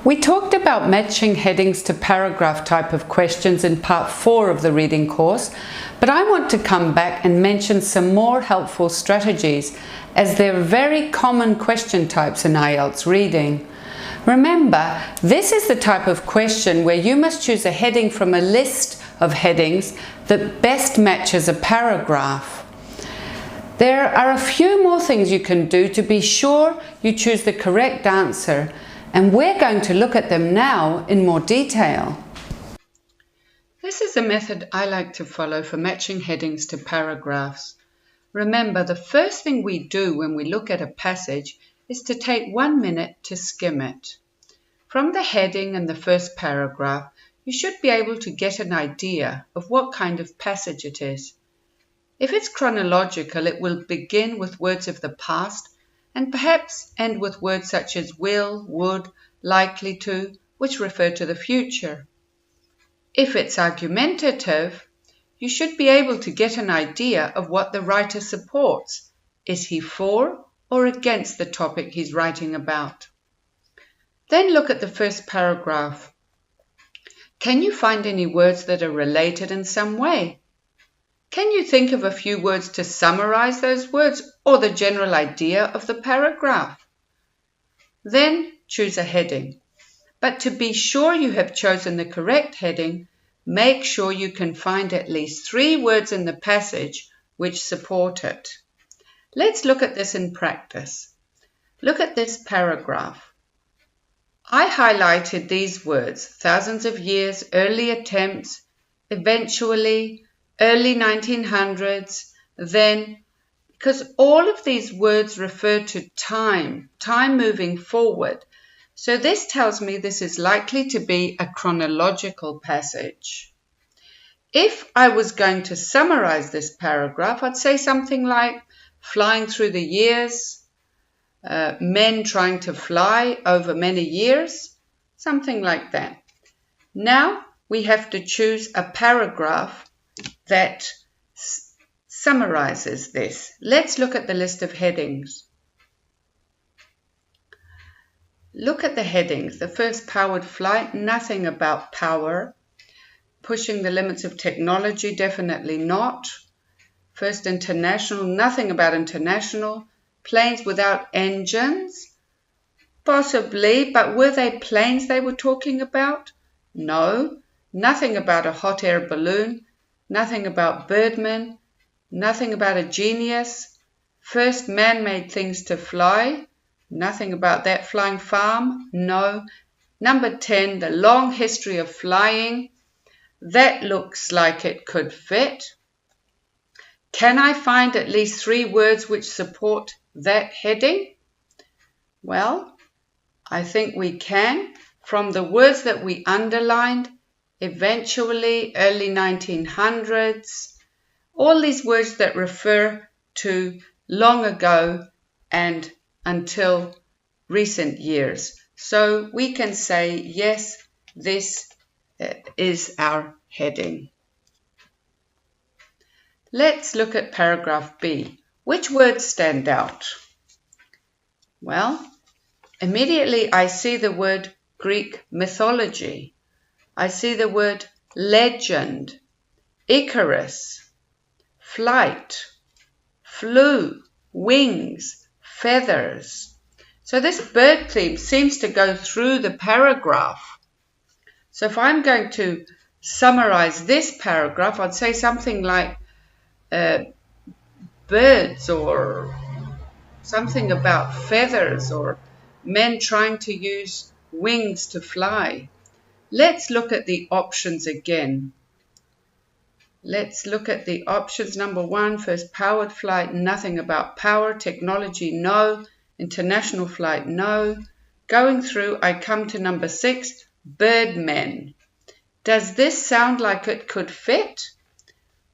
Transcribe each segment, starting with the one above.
We talked about matching headings to paragraph type of questions in part 4 of the reading course, but I want to come back and mention some more helpful strategies as they're very common question types in IELTS reading. Remember, this is the type of question where you must choose a heading from a list of headings that best matches a paragraph. There are a few more things you can do to be sure you choose the correct answer, and we're going to look at them now in more detail. This is a method I like to follow for matching headings to paragraphs. Remember, the first thing we do when we look at a passage is to take 1 minute to skim it. From the heading and the first paragraph, you should be able to get an idea of what kind of passage it is. If it's chronological, it will begin with words of the past and perhaps end with words such as will, would, likely to, which refer to the future. If it's argumentative, you should be able to get an idea of what the writer supports. Is he for or against the topic he's writing about? Then look at the first paragraph. Can you find any words that are related in some way? Can you think of a few words to summarize those words or the general idea of the paragraph? Then choose a heading. But to be sure you have chosen the correct heading, make sure you can find at least 3 words in the passage which support it. Let's look at this in practice. Look at this paragraph. I highlighted these words: thousands of years, early attempts, eventually, early 1900s, then, because all of these words refer to time moving forward. So this tells me this is likely to be a chronological passage. If I was going to summarize this paragraph, I'd say something like flying through the years, men trying to fly over many years, something like that. Now we have to choose a paragraph that summarizes this. Let's look at the list of headings. Look at the headings. The first, powered flight, nothing about power. Pushing the limits of technology, definitely not. First, international, nothing about international. Planes without engines, possibly, but were they planes they were talking about? No. Nothing about a hot air balloon. Nothing about birdmen, nothing about a genius. First man-made things to fly, nothing about that. Flying farm, no. Number 10, the long history of flying. That looks like it could fit. Can I find at least 3 words which support that heading? Well, I think we can. From the words that we underlined, eventually, early 1900s, all these words that refer to long ago and until recent years. So we can say, yes, this is our heading. Let's look at paragraph B. Which words stand out? Well, immediately I see the word Greek mythology. I see the word legend, Icarus, flight, flew, wings, feathers. So this bird theme seems to go through the paragraph. So if I'm going to summarize this paragraph, I'd say something like birds, or something about feathers, or men trying to use wings to fly. Let's look at the options again. Let's look at the options. Number 1, first, powered flight, nothing about power. Technology, no. International flight, no. Going through, I come to number 6, birdmen. Does this sound like it could fit?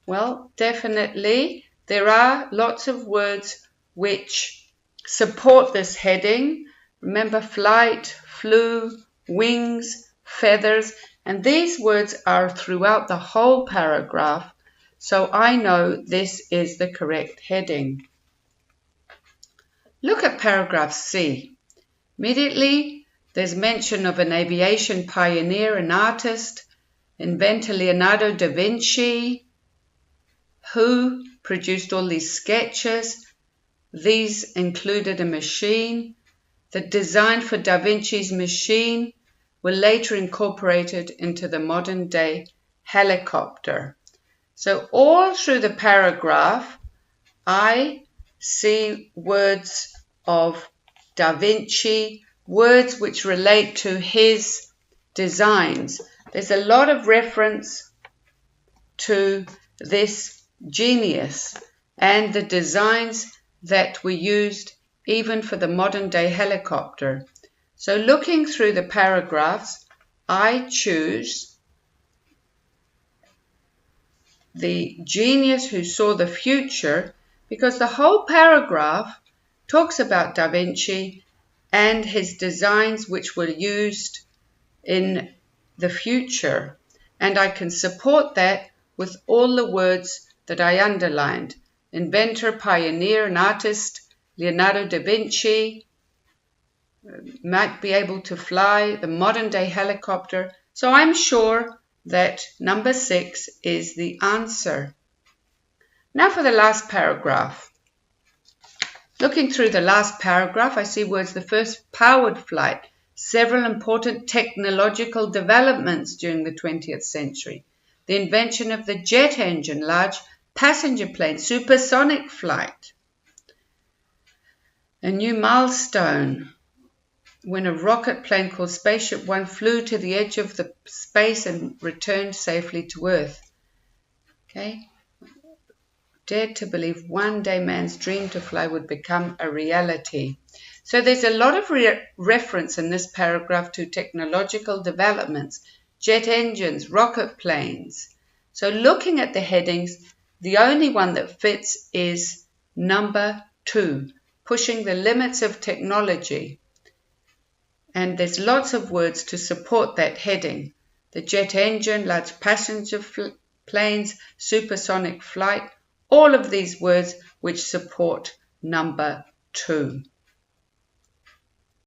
Well, definitely. There are lots of words which support this heading. Remember, flight, flew, wings, feathers, and these words are throughout the whole paragraph, so I know this is the correct heading. Look at paragraph C. Immediately There's mention of an aviation pioneer and artist, inventor Leonardo da Vinci, who produced all these sketches. These included a machine. The design for Da Vinci's machine were later incorporated into the modern day helicopter. So all through the paragraph, I see words of Da Vinci, words which relate to his designs. There's a lot of reference to this genius and the designs that were used even for the modern day helicopter. So looking through the paragraphs, I choose the genius who saw the future, because the whole paragraph talks about Da Vinci and his designs which were used in the future. And I can support that with all the words that I underlined. Inventor, pioneer, and artist, Leonardo da Vinci, might be able to fly the modern day helicopter. So I'm sure that number 6 is the answer. Now for the last paragraph. Looking through the last paragraph, I see words, the first powered flight, several important technological developments during the 20th century, the invention of the jet engine, large passenger plane, supersonic flight, a new milestone when a rocket plane called Spaceship One flew to the edge of the space and returned safely to Earth. Okay, dared to believe one day man's dream to fly would become a reality. So there's a lot of reference in this paragraph to technological developments, jet engines, rocket planes. So looking at the headings, the only one that fits is number 2, pushing the limits of technology. And there's lots of words to support that heading. The jet engine, large passenger planes, supersonic flight, all of these words which support number 2.